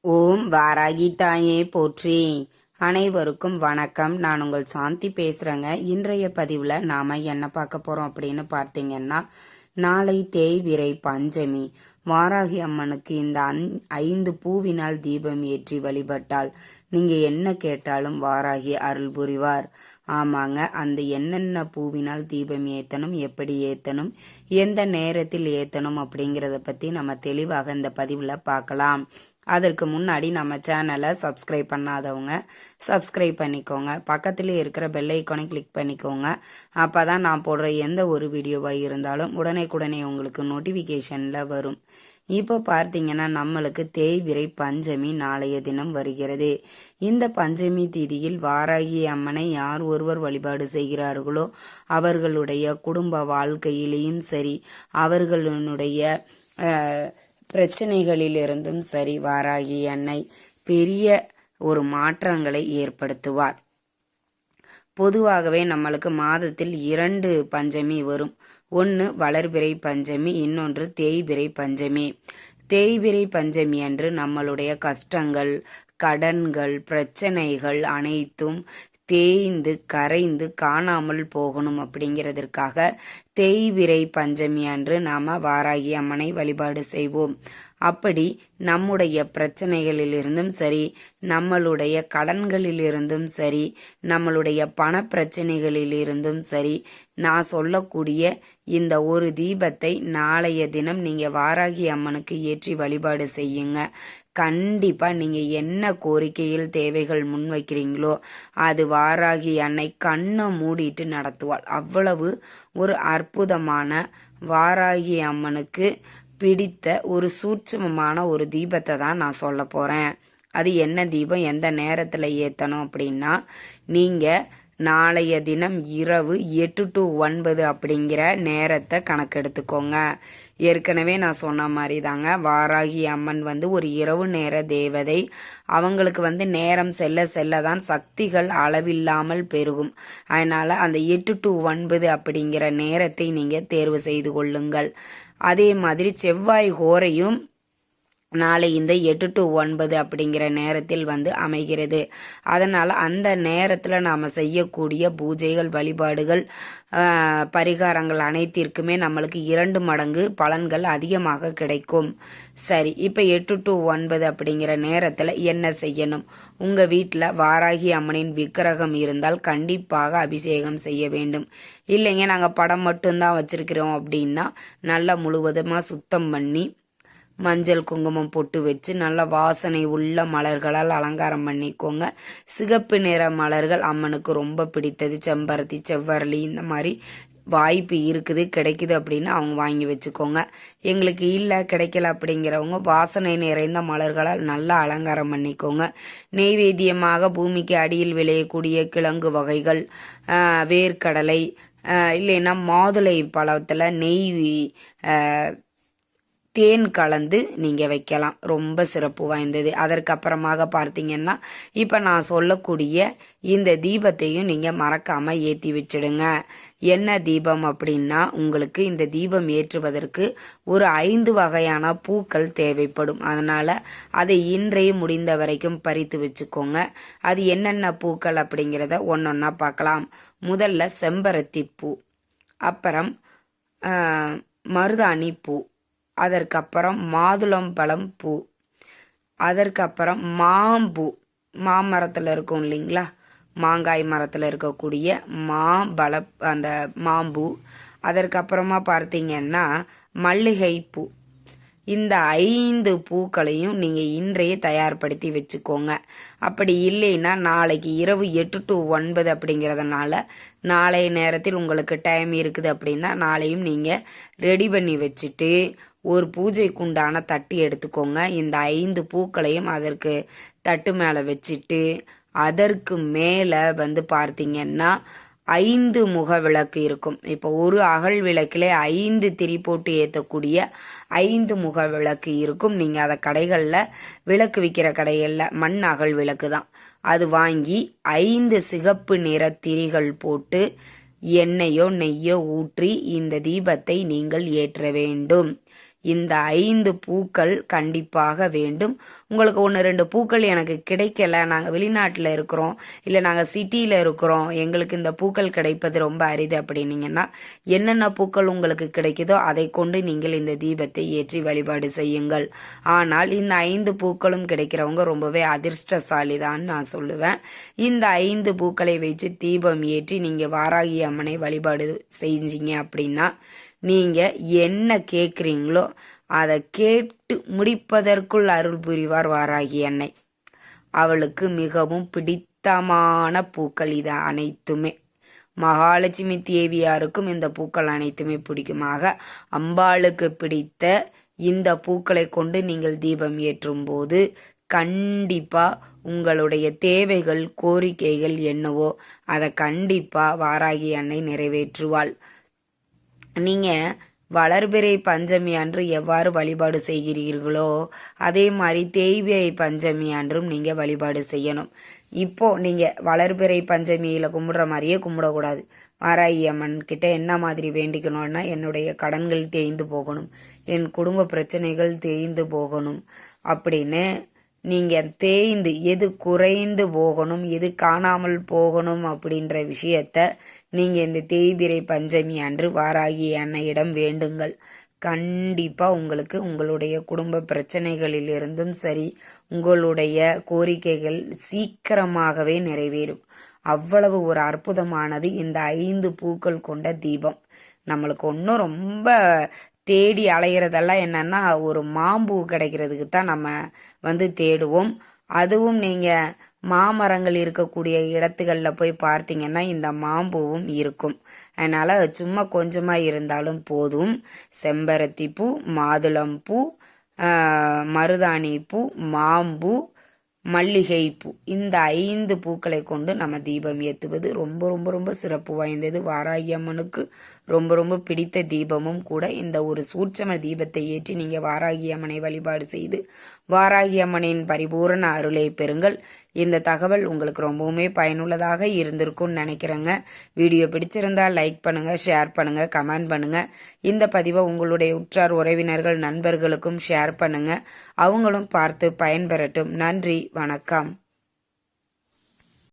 ஓம் வாராகி தாயே போற்றி. அனைவருக்கும் வணக்கம். நான் உங்கள் சாந்தி பேசுறேங்க. இன்றைய பதிவுல நாம என்ன பார்க்க போறோம் அப்படின்னு பார்த்தீங்கன்னா, நாளை தேய்பிறை பஞ்சமி. வாராகி அம்மனுக்கு இந்த 5 பூவினால் தீபம் ஏற்றி வழிபட்டால் நீங்க என்ன கேட்டாலும் வாராகி அருள் புரிவார். ஆமாங்க, அந்த என்னென்ன பூவினால் தீபம் ஏத்தணும், எப்படி ஏத்தணும், எந்த நேரத்தில் ஏத்தணும் அப்படிங்கறத பத்தி நம்ம தெளிவாக இந்த பதிவுல பார்க்கலாம். அதற்கு முன்னாடி நம்ம சேனலை சப்ஸ்கிரைப் பண்ணாதவங்க சப்ஸ்கிரைப் பண்ணிக்கோங்க. பக்கத்திலே இருக்கிற பெல் ஐக்கானை கிளிக் பண்ணிக்கோங்க. அப்பதான் நான் போடுற எந்த ஒரு வீடியோவாக இருந்தாலும் உடனே உங்களுக்கு நோட்டிஃபிகேஷனில் வரும். இப்போ பார்த்தீங்கன்னா, நம்மளுக்கு தேய்பிறை பஞ்சமி நாளைய தினம் வருகிறது. இந்த பஞ்சமி திதியில் வாராகி அம்மனை யார் ஒருவர் வழிபாடு செய்கிறார்களோ அவர்களுடைய குடும்ப வாழ்க்கையிலையும் சரி, அவர்களுடைய பிரச்சனைகளிலிருந்தும் சரி, வாராகி அன்னை பெரிய ஒரு மாற்றங்களை ஏற்படுத்துவார். பொதுவாகவே நம்மளுக்கு மாதத்தில் 2 பஞ்சமி வரும். ஒன்று வளர்பிறை பஞ்சமி, இன்னொன்று தேய்பிறை பஞ்சமி. தேய்பிறை பஞ்சமி அன்று நம்மளுடைய கஷ்டங்கள், கடன்கள், பிரச்சனைகள் அனைத்தும் தேய்ந்து கரைந்து காணாமல் போகணும் அப்படிங்கிறதற்காக தேய்பிறை பஞ்சமி அன்று நாம வாராகி அம்மனை வழிபாடு செய்வோம். அப்படி நம்முடைய பிரச்சனைகளிலிருந்தும் சரி, நம்மளுடைய கடன்களிலிருந்தும் சரி, நம்மளுடைய பண பிரச்சனைகளிலிருந்தும் சரி, நான் சொல்லக்கூடிய இந்த ஒரு தீபத்தை நாளைய தினம் நீங்க வாராகி அம்மனுக்கு ஏற்றி வழிபாடு செய்யுங்க. கண்டிப்பா நீங்க என்ன கோரிக்கையில் தேவைகள் முன்வைக்கிறீங்களோ அது வாராகி அன்னை கண்ணை மூடிட்டு நடத்துவாள். அவ்வளவு ஒரு அற்புதமான வாராகி அம்மனுக்கு பிடித்த ஒரு சூட்சுமமான ஒரு தீபத்தை தான் நான் சொல்ல போறேன். அது என்ன தீபம், எந்த நேரத்துல ஏத்தணும் அப்படின்னா, நீங்க நாளைய தினம் இரவு 8 to 9 அப்படிங்கிற நேரத்தை கணக்கெடுத்துக்கோங்க. ஏற்கனவே நான் சொன்ன மாதிரி தாங்க, வாராகி அம்மன் ஒரு இரவு நேர தேவதை. அவங்களுக்கு நேரம் செல்ல செல்ல தான் சக்திகள் அளவில்லாமல் பெருகும். அதனால அந்த 8 to 9 அப்படிங்கிற நேரத்தை நீங்க தேர்வு செய்து கொள்ளுங்கள். அதே மாதிரி செவ்வாய் ஹோரையும் நாளை இந்த 8 to 9 அப்படிங்கிற நேரத்தில் அமைகிறது. அதனால அந்த நேரத்துல நாம செய்யக்கூடிய பூஜைகள், வழிபாடுகள், பரிகாரங்கள் அனைத்திற்குமே நம்மளுக்கு 2 மடங்கு பலன்கள் அதிகமாக கிடைக்கும். சரி, இப்ப 8 to 9 அப்படிங்கிற நேரத்துல என்ன செய்யணும்? உங்க வீட்டுல வாராகி அம்மனின் விக்கிரகம் இருந்தால் கண்டிப்பாக அபிஷேகம் செய்ய வேண்டும். இல்லைங்க, நாங்க படம் மட்டும்தான் வச்சிருக்கிறோம் அப்படின்னா நல்லா முழுவதுமா சுத்தம் பண்ணி மஞ்சள் குங்குமம் பொட்டு வச்சு நல்ல வாசனை உள்ள மலர்களால் அலங்காரம் பண்ணிக்கோங்க. சிகப்பு நிற மலர்கள் அம்மனுக்கு ரொம்ப பிடித்தது. செம்பருத்தி, செவ்வரளி, இந்த மாதிரி வாய்ப்பு இருக்குது, கிடைக்குது அப்படின்னா அவங்க வாங்கி வச்சுக்கோங்க. எங்களுக்கு இல்லை, கிடைக்கல அப்படிங்கிறவங்க வாசனை நிறைந்த மலர்களால் நல்லா அலங்காரம் பண்ணிக்கோங்க. நெய்வேத்தியமாக பூமிக்கு அடியில் விளையக்கூடிய கிழங்கு வகைகள், வேர்க்கடலை, இல்லைன்னா மாதுளை பழத்தில் நெய் தேன் கலந்து நீங்க வைக்கலாம். ரொம்ப சிறப்பு வாய்ந்தது. அதற்கப்புறமாக பார்த்தீங்கன்னா, இப்ப நான் சொல்லக்கூடிய இந்த தீபத்தையும் நீங்க மறக்காம ஏத்தி வச்சிடுங்க. என்ன தீபம் அப்படின்னா, உங்களுக்கு இந்த தீபம் ஏற்றுவதற்கு ஒரு 5 வகையான பூக்கள் தேவைப்படும். அதனால அதை இன்றைய முடிந்த வரைக்கும் பறித்து வச்சுக்கோங்க. அது என்னென்ன பூக்கள் அப்படிங்கிறத ஒன்னொன்னா பார்க்கலாம். முதல்ல செம்பருத்தி பூ, அப்புறம் மருதாணி பூ, அதற்கப்புறம் மாதுளம்பழம் பூ, அதற்கப்புறம் மாம்பூ, மாமரத்தில் இருக்கும் இல்லைங்களா, மாங்காய் மரத்தில் இருக்கக்கூடிய மாம்பழ அந்த மாம்பூ. அதற்கப்புறமா பார்த்தீங்கன்னா மல்லிகை பூ. இந்த 5 பூக்களையும் நீங்க இன்றைய தயார்படுத்தி வச்சுக்கோங்க. அப்படி இல்லைன்னா நாளைக்கு இரவு 8 to 9 அப்படிங்கிறதுனால நாளைய நேரத்தில் உங்களுக்கு டைம் இருக்குது அப்படின்னா நாளையும் நீங்க ரெடி பண்ணி வச்சுட்டு ஒரு பூஜைக்குண்டான தட்டு எடுத்துக்கோங்க. இந்த 5 பூக்களையும் அதற்கு தட்டு மேலே வச்சுட்டு அதற்கு மேலே பார்த்தீங்கன்னா 5 முக விளக்கு இருக்கும். இப்போ ஒரு அகல் விளக்கிலே 5 திரி போட்டு ஏற்றக்கூடிய 5 முக விளக்கு இருக்கும். நீங்க அதை கடைகளில் விளக்கு விற்கிற கடைகளில் மண் அகல் விளக்கு தான், அது வாங்கி 5 சிகப்பு நிற திரிகள் போட்டு எண்ணெயோ நெய்யோ ஊற்றி இந்த தீபத்தை நீங்கள் ஏற்ற வேண்டும். இந்த 5 பூக்கள் கண்டிப்பாக வேண்டும். உங்களுக்கு 1-2 பூக்கள் எனக்கு கிடைக்கல, நாங்கள் வெளிநாட்டில் இருக்கிறோம், இல்லை நாங்கள் சிட்டியில் இருக்கிறோம், எங்களுக்கு இந்த பூக்கள் கிடைப்பது ரொம்ப அரிது அப்படின்னீங்கன்னா என்னென்ன பூக்கள் உங்களுக்கு கிடைக்குதோ அதை கொண்டு நீங்கள் இந்த தீபத்தை ஏற்றி வழிபாடு செய்யுங்கள். ஆனால் இந்த 5 பூக்களும் கிடைக்கிறவங்க ரொம்பவே அதிர்ஷ்டசாலி தான் நான் சொல்லுவேன். இந்த 5 பூக்களை வச்சு தீபம் ஏற்றி நீங்கள் வாராகி அம்மனை வழிபாடு செஞ்சீங்க அப்படின்னா நீங்கள் என்ன கேட்குறீங்களோ அதை கேட்டு முடிப்பதற்குள் அருள் புரிவார் வாராகி அன்னை. அவளுக்கு மிகவும் பிடித்தமான பூக்கள் இது அனைத்துமே. மகாலட்சுமி தேவியாருக்கும் இந்த பூக்கள் அனைத்துமே பிடிக்குமாக. அம்பாளுக்கு பிடித்த இந்த பூக்களை கொண்டு நீங்கள் தீபம் ஏற்றும் போது கண்டிப்பாக உங்களுடைய தேவைகள் கோரிக்கைகள் என்னவோ அதை கண்டிப்பாக வாராகி அன்னை நிறைவேற்றுவாள். நீங்கள் வளர்பிறை பஞ்சமி அன்று எவ்வாறு வழிபாடு செய்கிறீர்களோ அதே மாதிரி தேய்பிறை பஞ்சமி அன்றும் நீங்கள் வழிபாடு செய்யணும். இப்போது நீங்கள் வளர்பிறை பஞ்சமியில் கும்பிடுற மாதிரியே கும்பிடக்கூடாது. வாராகி அம்மன் கிட்ட என்ன மாதிரி வேண்டிக்கணும்னா, என்னுடைய கடன்கள் தேய்ந்து போகணும், என் குடும்ப பிரச்சனைகள் தேய்ந்து போகணும் அப்படின்னு நீங்கள் தேய்ந்து எது குறைந்து போகணும், எது காணாமல் போகணும் அப்படின்ற விஷயத்த நீங்கள் இந்த தேய்பிறை பஞ்சமி அன்று வாராகி அன்னையிடம் வேண்டுங்கள். கண்டிப்பாக உங்களுக்கு உங்களுடைய குடும்ப பிரச்சனைகளிலிருந்தும் சரி, உங்களுடைய கோரிக்கைகள் சீக்கிரமாகவே நிறைவேறும். அவ்வளவு ஒரு அற்புதமானது இந்த 5 பூக்கள் கொண்ட தீபம். நம்மளுக்கு ஒன்றும் ரொம்ப தேடி அலைகிறதெல்லாம் என்னன்னா, ஒரு மாம்பூ கிடைக்கிறதுக்கு தான் நம்ம தேடுவோம். அதுவும் நீங்கள் மாமரங்கள் இருக்கக்கூடிய இடத்துகளில் போய் பார்த்தீங்கன்னா இந்த மாம்பூவும் இருக்கும். அதனால் சும்மா கொஞ்சமாக இருந்தாலும் போதும். செம்பருத்தி பூ, மாதுளம்பூ, மருதாணி பூ, மாம்பூ, மல்லிகை பூ, இந்த 5 பூக்களை கொண்டு நம்ம தீபம் ஏற்றுவது ரொம்ப ரொம்ப ரொம்ப சிறப்பு வாய்ந்தது. வாராகி அம்மனுக்கு ரொம்ப ரொம்ப பிடித்த தீபமும் கூட. இந்த ஒரு சூட்சம தீபத்தை ஏற்றி நீங்கள் வாராகி அம்மனை வழிபாடு செய்து வாராகி அம்மனின் பரிபூரண அருளை பெறுங்கள். இந்த தகவல் உங்களுக்கு ரொம்பவுமே பயனுள்ளதாக இருந்திருக்கும்னு நினைக்கிறேங்க. வீடியோ பிடிச்சிருந்தால் லைக் பண்ணுங்கள், ஷேர் பண்ணுங்கள், கமெண்ட் பண்ணுங்கள். இந்த பதிவை உங்களுடைய உற்றார் உறவினர்கள் நண்பர்களுக்கும் ஷேர் பண்ணுங்கள். அவங்களும் பார்த்து பயன்பெறட்டும். நன்றி, வணக்கம்.